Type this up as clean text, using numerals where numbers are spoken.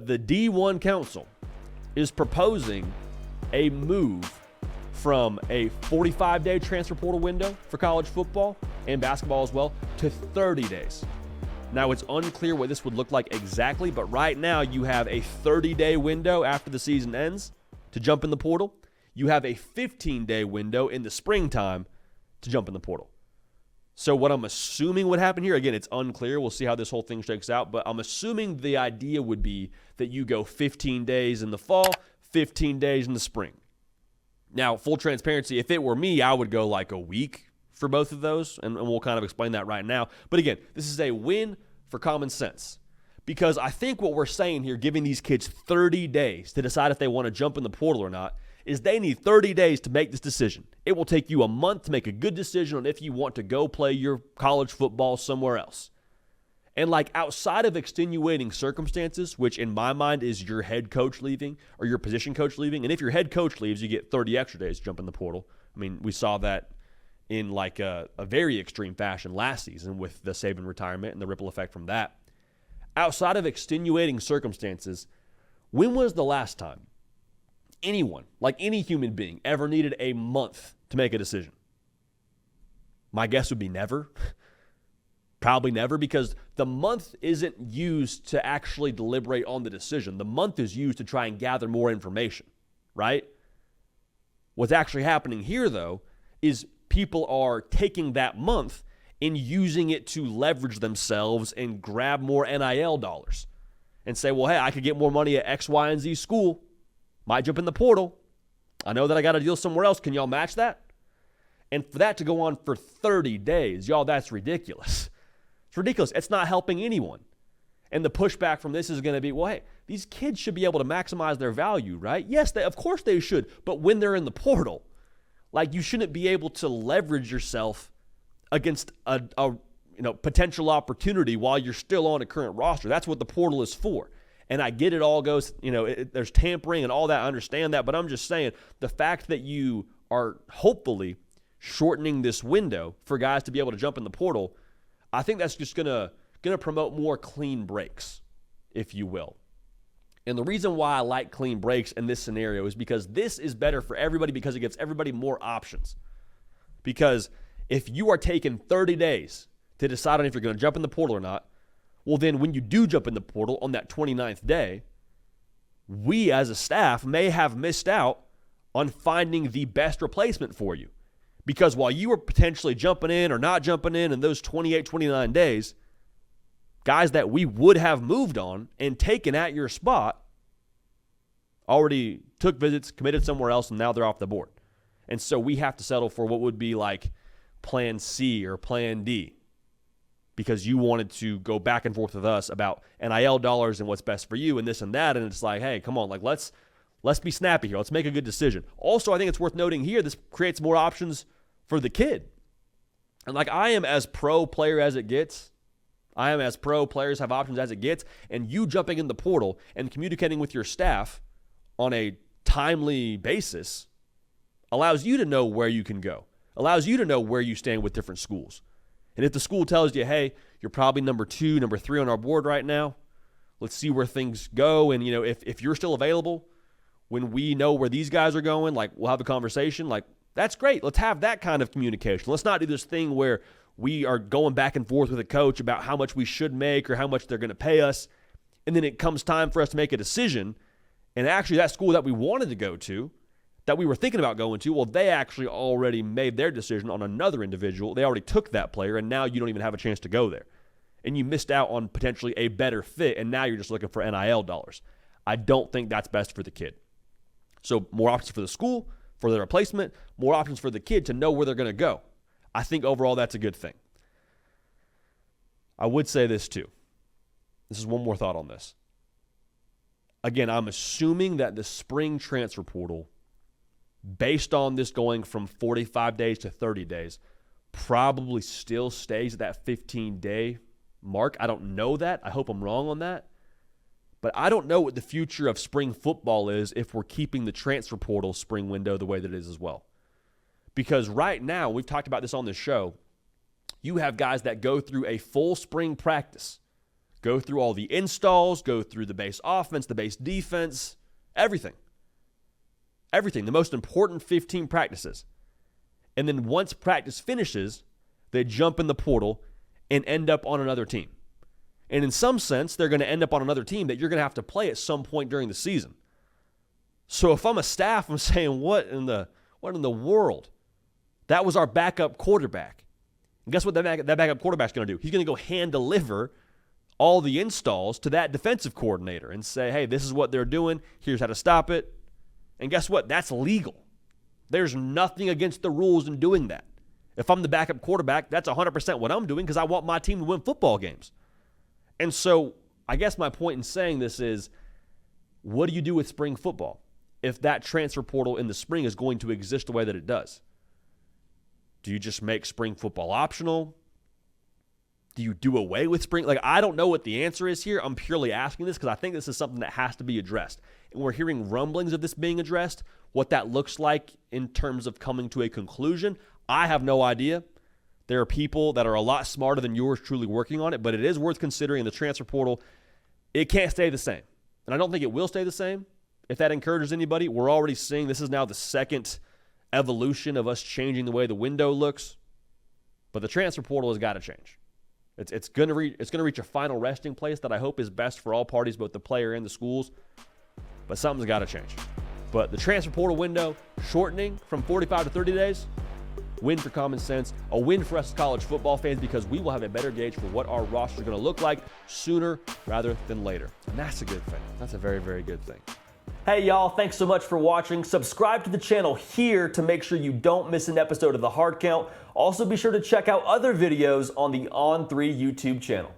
the D1 Council is proposing a move from a 45-day transfer portal window for college football and basketball as well to 30 days. Now, it's unclear what this would look like exactly, but right now you have a 30-day window after the season ends to jump in the portal. You have a 15-day window in the springtime to jump in the portal. So what I'm assuming would happen here, again, it's unclear. We'll see how this whole thing shakes out, but I'm assuming the idea would be that you go 15 days in the fall, 15 days in the spring. Now, full transparency, if it were me, I would go like a week for both of those, and we'll kind of explain that right now. But again, this is a win for common sense, because I think what we're saying here, giving these kids 30 days to decide if they want to jump in the portal or not, is they need 30 days to make this decision. It will take you a month to make a good decision on if you want to go play your college football somewhere else. And like outside of extenuating circumstances, which in my mind is your head coach leaving or your position coach leaving, and if your head coach leaves, you get 30 extra days to jump in the portal. I mean, we saw that in like a very extreme fashion last season with the Saban retirement and the ripple effect from that. Outside of extenuating circumstances, when was the last time anyone, like any human being, ever needed a month to make a decision? My guess would be never. Probably never, because the month isn't used to actually deliberate on the decision. The month is used to try and gather more information, right? What's actually happening here, though, is people are taking that month and using it to leverage themselves and grab more NIL dollars and say, well, hey, I could get more money at X, Y, and Z school. Might jump in the portal. I know that I got a deal somewhere else. Can y'all match that? And for that to go on for 30 days, y'all, that's ridiculous. It's ridiculous. It's not helping anyone. And the pushback from this is going to be, well, hey, these kids should be able to maximize their value, right? Yes, of course they should. But when they're in the portal, like, you shouldn't be able to leverage yourself against a potential opportunity while you're still on a current roster. That's what the portal is for. And I get it all goes, there's tampering and all that. I understand that. But I'm just saying, the fact that you are hopefully shortening this window for guys to be able to jump in the portal, I think that's just gonna promote more clean breaks, if you will. And the reason why I like clean breaks in this scenario is because this is better for everybody, because it gives everybody more options. Because if you are taking 30 days to decide on if you're going to jump in the portal or not, well, then when you do jump in the portal on that 29th day, we as a staff may have missed out on finding the best replacement for you. Because while you were potentially jumping in or not jumping in those 28, 29 days, guys that we would have moved on and taken at your spot already took visits, committed somewhere else, and now they're off the board. And so we have to settle for what would be like plan C or plan D, because you wanted to go back and forth with us about NIL dollars and what's best for you and this and that. And it's like, hey, come on, like let's be snappy here. Let's make a good decision. Also, I think it's worth noting here, this creates more options for the kid. And like, I am as pro player as it gets. I am as pro players have options as it gets. And you jumping in the portal and communicating with your staff on a timely basis allows you to know where you can go, allows you to know where you stand with different schools. And if the school tells you, hey, you're probably number 2, number 3 on our board right now, let's see where things go. And, if you're still available when we know where these guys are going, like, we'll have a conversation. Like, that's great. Let's have that kind of communication. Let's not do this thing where we are going back and forth with a coach about how much we should make or how much they're going to pay us. And then it comes time for us to make a decision. And actually that school that we wanted to go to, that we were thinking about going to, well, they actually already made their decision on another individual. They already took that player, and now you don't even have a chance to go there. And you missed out on potentially a better fit, and now you're just looking for NIL dollars. I don't think that's best for the kid. So more options for the school, for their replacement, more options for the kid to know where they're going to go. I think overall that's a good thing. I would say this too. This is one more thought on this. Again, I'm assuming that the spring transfer portal, based on this going from 45 days to 30 days, probably still stays at that 15-day mark. I don't know that. I hope I'm wrong on that. But I don't know what the future of spring football is if we're keeping the transfer portal spring window the way that it is as well. Because right now, we've talked about this on this show, you have guys that go through a full spring practice, Go through all the installs, go through the base offense, the base defense, everything. Everything, the most important 15 practices. And then once practice finishes, they jump in the portal and end up on another team. And in some sense, they're going to end up on another team that you're going to have to play at some point during the season. So if I'm a staff, I'm saying, what in the world? That was our backup quarterback. And guess what that backup quarterback's going to do? He's going to go hand deliver all the installs to that defensive coordinator and say, hey, this is what they're doing. Here's how to stop it. And guess what? That's legal. There's nothing against the rules in doing that. If I'm the backup quarterback, that's 100% what I'm doing because I want my team to win football games. And so I guess my point in saying this is, what do you do with spring football if that transfer portal in the spring is going to exist the way that it does? Do you just make spring football optional? Do you do away with spring? I don't know what the answer is here. I'm purely asking this because I think this is something that has to be addressed. And we're hearing rumblings of this being addressed. What that looks like in terms of coming to a conclusion, I have no idea. There are people that are a lot smarter than yours truly working on it, but it is worth considering the transfer portal. It can't stay the same. And I don't think it will stay the same. If that encourages anybody, we're already seeing this is now the second evolution of us changing the way the window looks. But the transfer portal has got to change. It's going to reach a final resting place that I hope is best for all parties, both the player and the schools. But something's got to change. But the transfer portal window shortening from 45 to 30 days, win for common sense, a win for us college football fans because we will have a better gauge for what our roster is going to look like sooner rather than later. And that's a good thing. That's a very, very good thing. Hey, y'all, thanks so much for watching. Subscribe to the channel here to make sure you don't miss an episode of The Hard Count. Also, be sure to check out other videos on the On3 YouTube channel.